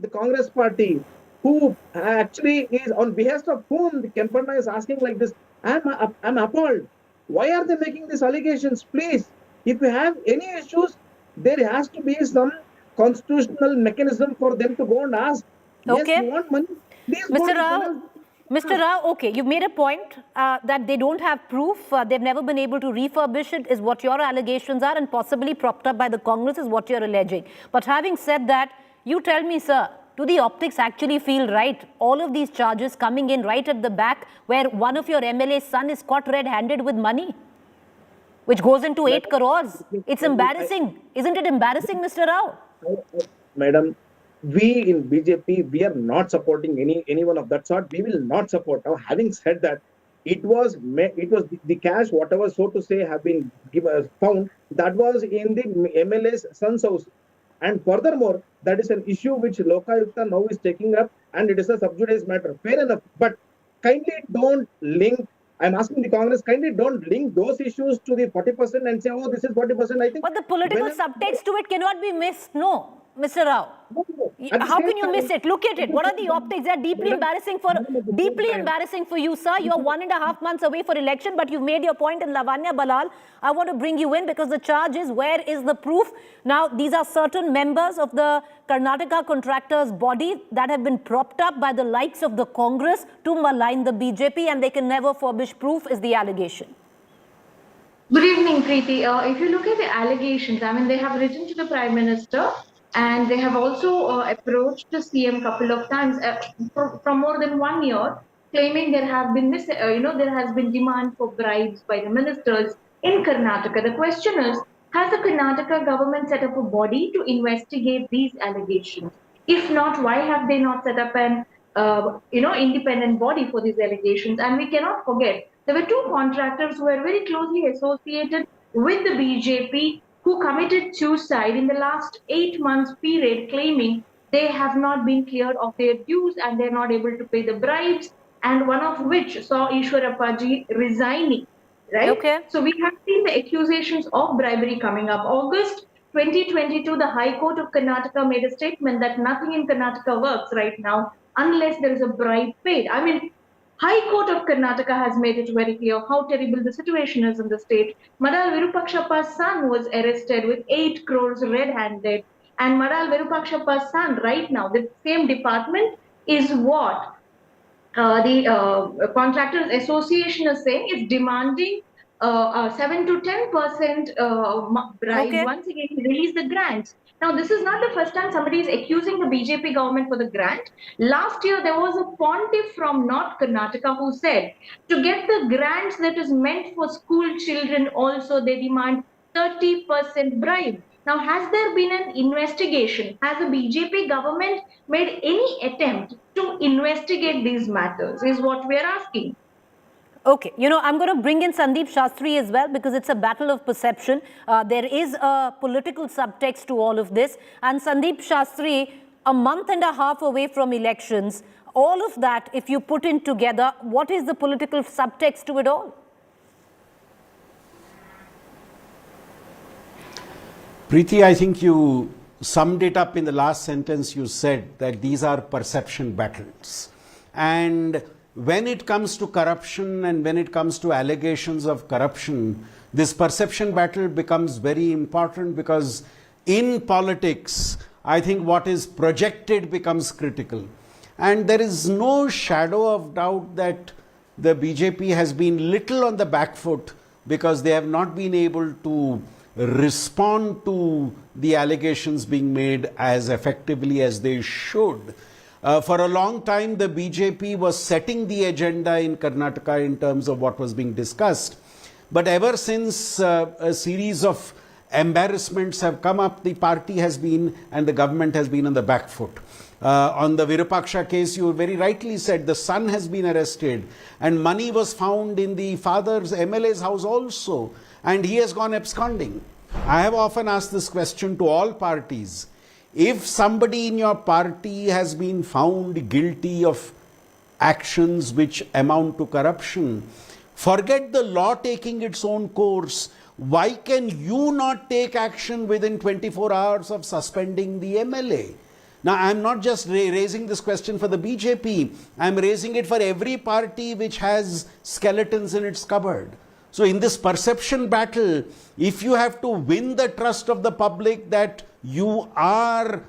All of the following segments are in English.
the Congress party, who actually is on behalf of whom the Kempanna is asking like this. I'm appalled. Why are they making these allegations? Please, if you have any issues, there has to be some constitutional mechanism for them to go and ask. Yes, Okay. you want money? Please go Mr. to the Rao, penal. Mr. Rao, okay, you've made a point that they don't have proof. They've never been able to refurbish it, is what your allegations are, and possibly propped up by the Congress is what you're alleging. But having said that, you tell me, sir, do the optics actually feel right? All of these charges coming in right at the back, where one of your MLA's son is caught red-handed with money, which goes into 8 crores. It's embarrassing. Isn't it embarrassing, Mr. Rao? Madam, we in BJP, we are not supporting anyone of that sort. We will not support. Now, having said that, it was the cash, whatever so to say have been found. That was in the MLA's son's house, and furthermore, that is an issue which Lokayukta now is taking up, and it is a sub judice matter. Fair enough, but kindly don't link. I'm asking the Congress, kindly don't link those issues to the 40% and say, oh, this is 40%. I think But the political whenever subtext to it cannot be missed. No, Mr. Rao. at the How same can you miss time, it? Look at it. What are the optics? They are deeply embarrassing for you, sir. You are 1.5 months away for election, but you've made your point. In Lavanya Balal, I want to bring you in because the charge is, where is the proof? Now, these are certain members of the Karnataka Contractors body that have been propped up by the likes of the Congress to malign the BJP, and they can never furbish proof, is the allegation. Good evening, Preeti. If you look at the allegations, I mean, they have written to the Prime Minister and they have also approached the CM couple of times from more than 1 year, claiming there have been there has been demand for bribes by the ministers in Karnataka. The question is, has the Karnataka government set up a body to investigate these allegations? If not, why have they not set up an independent body for these allegations? And we cannot forget there were two contractors who were very closely associated with the BJP who committed suicide in the last 8 months period, claiming they have not been cleared of their dues and they're not able to pay the bribes, and one of which saw Ishwarappaji resigning. Right? Okay. So we have seen the accusations of bribery coming up. August 2022, the High Court of Karnataka made a statement that nothing in Karnataka works right now unless there is a bribe paid. I mean, High Court of Karnataka has made it very clear how terrible the situation is in the state. Madal Virupakshappa's son was arrested with 8 crores red-handed. And Madal Virupakshappa's son right now, the same department, is what the Contractors Association is saying is demanding 7 to 10% bribe Okay. once again to release the grants. Now, this is not the first time somebody is accusing the BJP government for the grant. Last year, there was a pontiff from North Karnataka who said to get the grants that is meant for school children, also they demand 30% bribe. Now, has there been an investigation? Has the BJP government made any attempt to investigate these matters? Is what we are asking. Okay, I'm going to bring in Sandeep Shastri as well because it's a battle of perception. There is a political subtext to all of this. And Sandeep Shastri, a month and a half away from elections, all of that, if you put in together, what is the political subtext to it all? Preeti, I think you summed it up in the last sentence. You said that these are perception battles. And when it comes to corruption and when it comes to allegations of corruption, this perception battle becomes very important because in politics, I think what is projected becomes critical. And there is no shadow of doubt that the BJP has been little on the back foot because they have not been able to respond to the allegations being made as effectively as they should. For a long time, the BJP was setting the agenda in Karnataka in terms of what was being discussed. But ever since a series of embarrassments have come up, the party has been and the government has been on the back foot. On the Virupaksha case, you very rightly said the son has been arrested and money was found in the father's MLA's house also, and he has gone absconding. I have often asked this question to all parties. If somebody in your party has been found guilty of actions which amount to corruption, forget the law taking its own course. Why can you not take action within 24 hours of suspending the MLA? Now, I'm not just raising this question for the BJP, I'm raising it for every party which has skeletons in its cupboard. So, in this perception battle, if you have to win the trust of the public that you are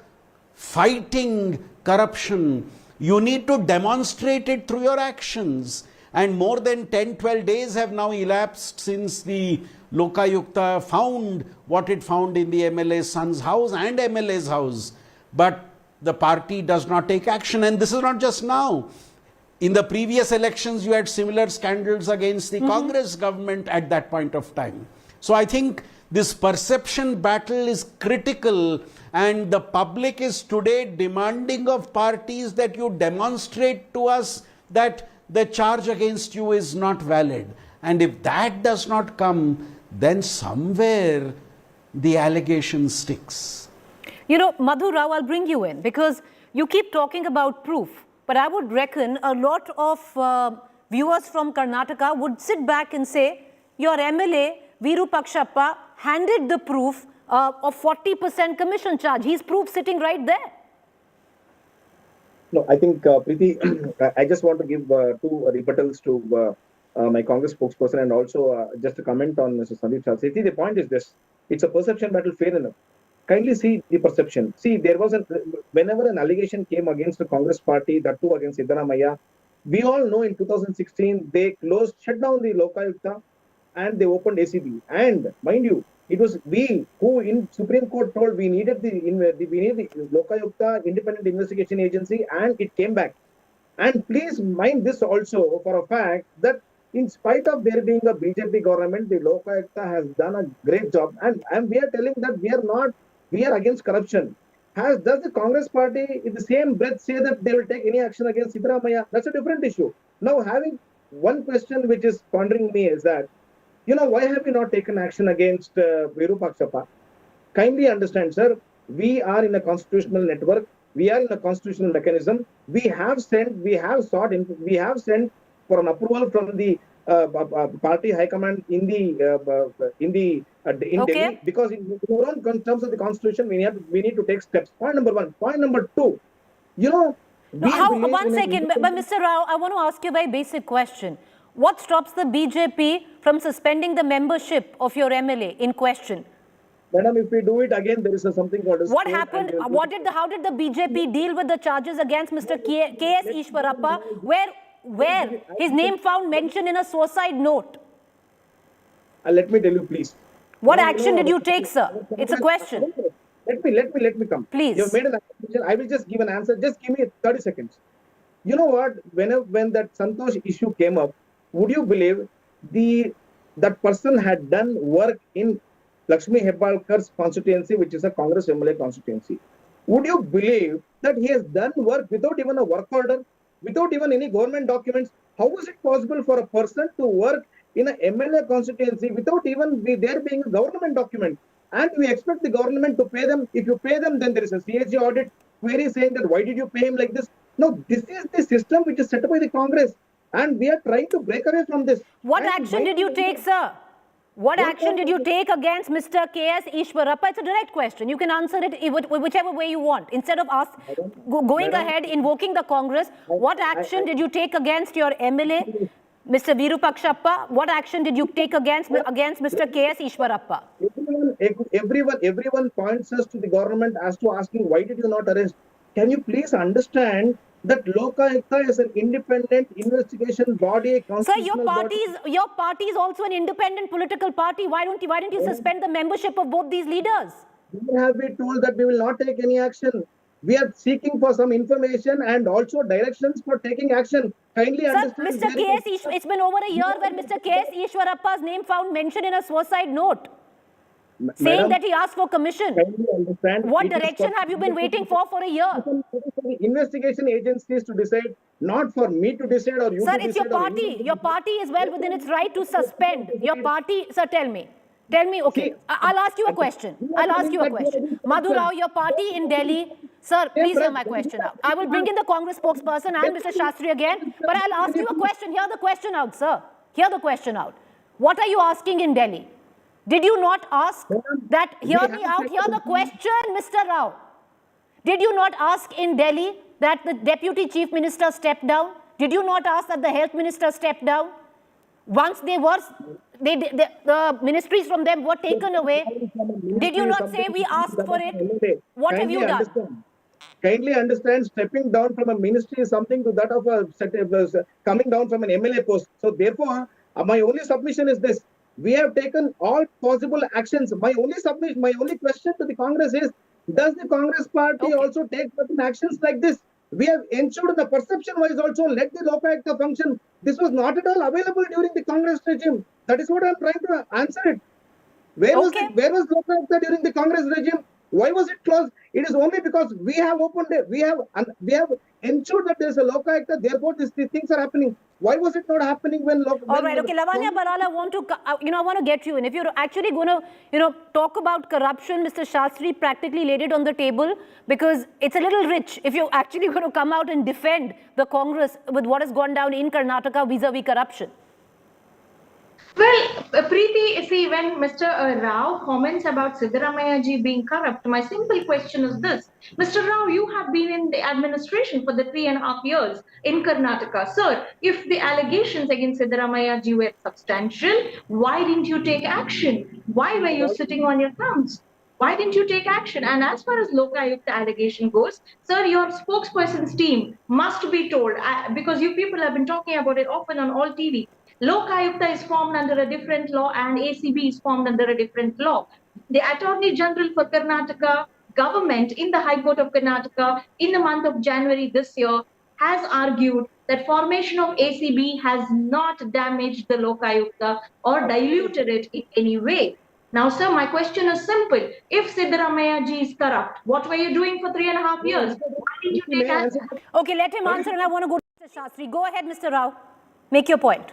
fighting corruption, you need to demonstrate it through your actions. And more than 10-12 days have now elapsed since the Lokayukta found what it found in the MLA's son's house and MLA's house. But the party does not take action. And this is not just now. In the previous elections, you had similar scandals against the Congress government at that point of time. So I think this perception battle is critical, and the public is today demanding of parties that you demonstrate to us that the charge against you is not valid. And if that does not come, then somewhere the allegation sticks. You know, Madhu Rao, I'll bring you in because you keep talking about proof. But I would reckon a lot of viewers from Karnataka would sit back and say, your MLA, Virupakshappa, handed the proof of 40% commission charge. He's proof sitting right there. No, I think, Preeti, I just want to give two rebuttals to my Congress spokesperson and also just a comment on Mr. Sandeep Choudhary. See, the point is this. It's a perception battle, fair enough. Kindly see the perception. See, there was whenever an allegation came against the Congress party, that too against Siddaramaiah, we all know in 2016, they shut down the Lokayukta and they opened ACB. And mind you, it was we who in Supreme Court told we needed the Lokayukta Independent Investigation Agency, and it came back. And please mind this also for a fact that in spite of there being a BJP government, the Lokayukta has done a great job. And we are telling that we are against corruption. Does the Congress party in the same breath say that they will take any action against Siddaramaiah? That's a different issue. Now, having one question which is pondering me is that, why have we not taken action against Virupakshappa? Kindly understand, sir, we are in a constitutional network. We are in a constitutional mechanism. We have sent for an approval from the party high command in Delhi, because in terms of the constitution, we need to take steps. Point number one. Point number two, one second, but Mr. Rao, I want to ask you a very basic question. What stops the BJP from suspending the membership of your MLA in question? Madam, if we do it again, there is something called what happened? How did the BJP deal with the charges against Mr. K.S. Ishwarappa, where his name found mentioned in a suicide note? Let me tell you, please. What action did you take, sir? It's a question. Let me come. Please. You've made an accusation. I will just give an answer. Just give me 30 seconds. You know what? When that Santosh issue came up, would you believe that person had done work in Lakshmi Hebbalkar's constituency, which is a Congress MLA constituency? Would you believe that he has done work without even a work order, without even any government documents? How is it possible for a person to work in an MLA constituency without even there being a government document? And we expect the government to pay them. If you pay them, then there is a CAG audit query saying that why did you pay him like this? No, this is the system which is set up by the Congress. And we are trying to break away from this. What action did you take, sir? What action did you take against Mr. K.S. Ishwarappa? It's a direct question. You can answer it whichever way you want. Instead of going ahead, invoking the Congress, what action did you take against your MLA, Mr. Virupakshappa? What action did you take against Mr. K.S. Ishwarappa? Everyone points us to the government as to asking, why did you not arrest? Can you please understand that Lokayukta is an independent investigation body? Sir, your party is also an independent political party. Why don't you suspend the membership of both these leaders? We have been told that we will not take any action. We are seeking for some information and also directions for taking action. Kindly understand. Sir, Mr. K.S. it's been over a year where Mr. K.S. Ishwarappa's name found mentioned in a suicide note, saying that he asked for commission. What direction have you been waiting for a year? Investigation agencies to decide, not for me to decide or you to decide. Sir, it's your party. Your party is well within its right to suspend. Your party, sir, tell me, okay, I'll ask you a question. Madhu Rao, your party in Delhi, sir, please hear my question out. I will bring in the Congress spokesperson and Mr. Shastri again, but I'll ask you a question. Hear the question out, sir. Hear the question out. What are you asking in Delhi? Did you not ask that? Hear me out. Hear the question, Mr. Rao. Did you not ask in Delhi that the deputy chief minister stepped down? Did you not ask that the health minister stepped down? Once the ministries from them were taken away, did you not say we asked for it? What have you done? Kindly understand, stepping down from a ministry is something to that of coming down from an MLA post. So therefore, my only submission is this: we have taken all possible actions. My only question to the Congress is: does the Congress party also take certain actions like this? We have ensured the perception-wise also let the Lokayukta function. This was not at all available during the Congress regime. That is what I am trying to answer it. Where was Lokayukta during the Congress regime? Why was it closed? It is only because we have opened it. We have ensured that there is a Lokayukta. Therefore, these things are happening. Why was it not happening when? All right. Okay, Lavanya Barala, I want to get you in. If you're actually going to, talk about corruption, Mr. Shastri practically laid it on the table because it's a little rich. If you're actually going to come out and defend the Congress with what has gone down in Karnataka vis-a-vis corruption. Well, Preeti, see, when Mr. Rao comments about Siddaramaiah ji being corrupt, my simple question is this. Mr. Rao, you have been in the administration for the 3.5 years in Karnataka. Sir, if the allegations against Siddaramaiah ji were substantial, why didn't you take action? Why were you sitting on your thumbs? Why didn't you take action? And as far as Lokayukta allegation goes, sir, your spokesperson's team must be told, because you people have been talking about it often on all TV. Lokayukta is formed under a different law and ACB is formed under a different law. The Attorney General for Karnataka government in the High Court of Karnataka in the month of January this year has argued that formation of ACB has not damaged the Lokayukta or diluted it in any way. Now, sir, my question is simple. If Siddaramaiah ji is corrupt, what were you doing for 3.5 years? Why did you take action? Okay, let him answer and I want to go to Mr. Shastri. Go ahead, Mr. Rao. Make your point.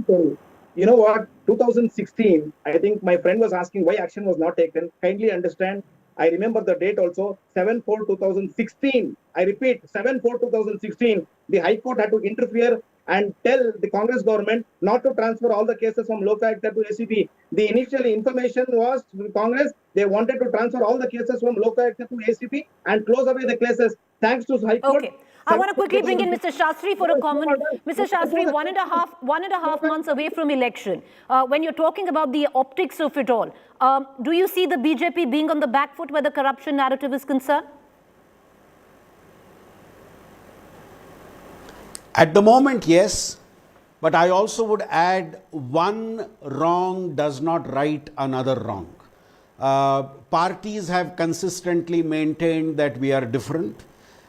You know what? 2016, I think my friend was asking why action was not taken. Kindly understand, I remember the date also, 7/4/2016. I repeat, 7/4/2016. The High Court had to interfere and tell the Congress government not to transfer all the cases from Lokayukta to ACB. The initial information was to the Congress, they wanted to transfer all the cases from Lokayukta to ACB and close away the cases. Thanks to High Court. Okay. I want to quickly bring in Mr. Shastri for a comment. Mr. Shastri, one and a half months away from election. When you're talking about the optics of it all, do you see the BJP being on the back foot where the corruption narrative is concerned? At the moment, yes. But I also would add, one wrong does not right another wrong. Parties have consistently maintained that we are different.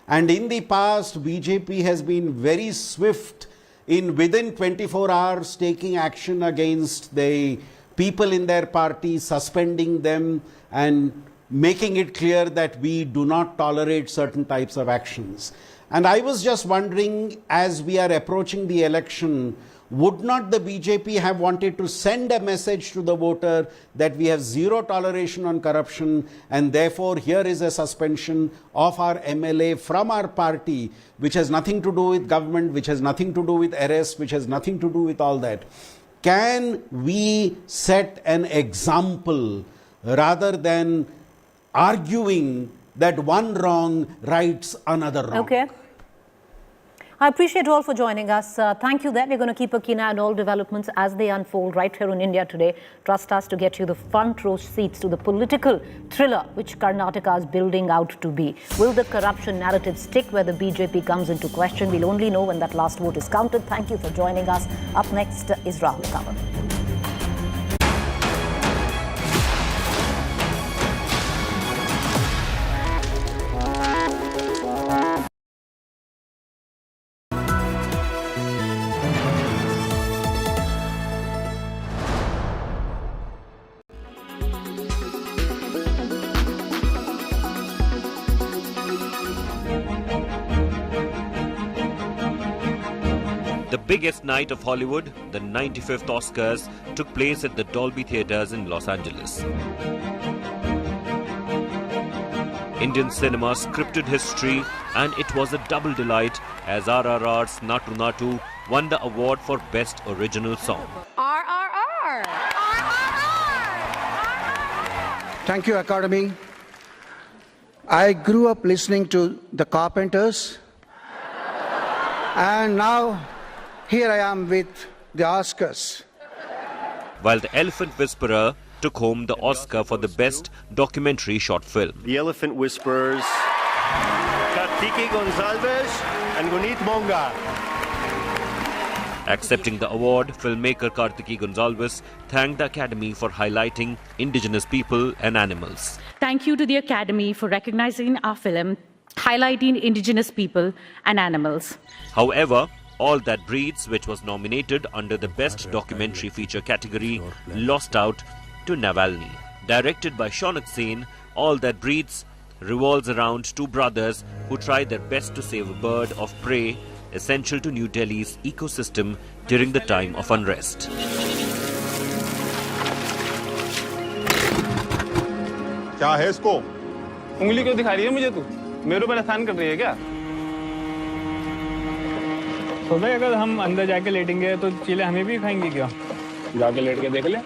And in the past, BJP has been very swift in within 24 hours taking action against the people in their party, suspending them and making it clear that we do not tolerate certain types of actions. And I was just wondering, as we are approaching the election, would not the BJP have wanted to send a message to the voter that we have zero toleration on corruption and therefore here is a suspension of our MLA from our party, which has nothing to do with government, which has nothing to do with arrest, which has nothing to do with all that. Can we set an example rather than arguing that one wrong rights another wrong? Okay. I appreciate you all for joining us. Thank you there. We're going to keep a keen eye on all developments as they unfold right here in India today. Trust us to get you the front row seats to the political thriller which Karnataka is building out to be. Will the corruption narrative stick where the BJP comes into question? We'll only know when that last vote is counted. Thank you for joining us. Up next is Rahul Kanwar. The biggest night of Hollywood, the 95th Oscars, took place at the Dolby Theatres in Los Angeles. Indian cinema scripted history, and it was a double delight as RRR's Natu Natu won the award for Best Original Song. RRR! Thank you, Academy. I grew up listening to the Carpenters, and now here I am with the Oscars. While The Elephant Whisperer took home the Oscar for the Best Documentary Short Film. The Elephant Whisperers, Preeti Gonzalez and Gunit Monga. Accepting the award, filmmaker Preeti Gonzalez thanked the Academy for highlighting indigenous people and animals. Thank you to the Academy for recognizing our film, highlighting indigenous people and animals. However, All That Breathes, which was nominated under the Best Documentary Feature category, lost out to Navalny. Directed by Shaunak Sen, All That Breathes revolves around two brothers who try their best to save a bird of prey essential to New Delhi's ecosystem during the time of unrest. क्या है इसको? उंगली क्यों दिखा रही है मुझे तू? मेरे ऊपर एहसान कर रही है क्या? तो भाई अगर हम अंदर जाके लेटेंगे तो चीले हमें भी खाएंगी क्या? जाके लेट के देख ले.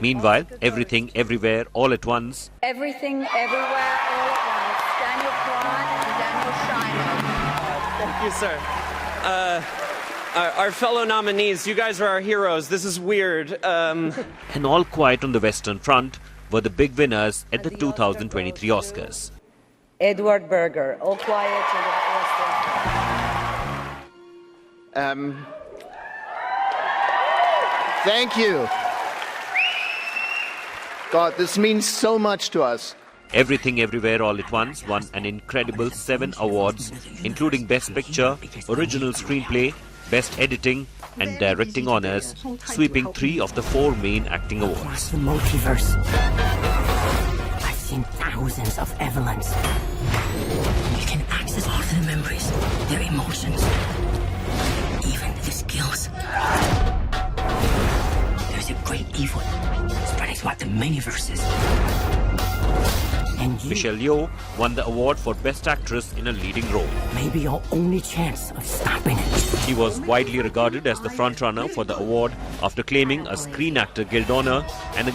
Meanwhile, Everything, Everywhere, All at Once. Everything, Everywhere, All at Once. Daniel Kwan and Daniel Scheinman. Thank you, sir. Our fellow nominees, you guys are our heroes. This is weird. And All Quiet on the Western Front were the big winners at the 2023 Oscars. Edward Berger, All Quiet on the Western Front. Thank you. God, this means so much to us. Everything, Everywhere, All at Once won an incredible 7 awards, including Best Picture, Original Screenplay, Best Editing and Directing honors, sweeping 3 of the 4 main acting awards. The multiverse. I've seen thousands of Evelyns. You can access all of their memories, their emotions, even the skills. There's a great evil spreading throughout the many verses. And you, Michelle Yeoh won the award for Best Actress in a leading role. maybe your only chance of stopping it. She was widely regarded as the frontrunner for the award after claiming a Screen Actor Guild honor and a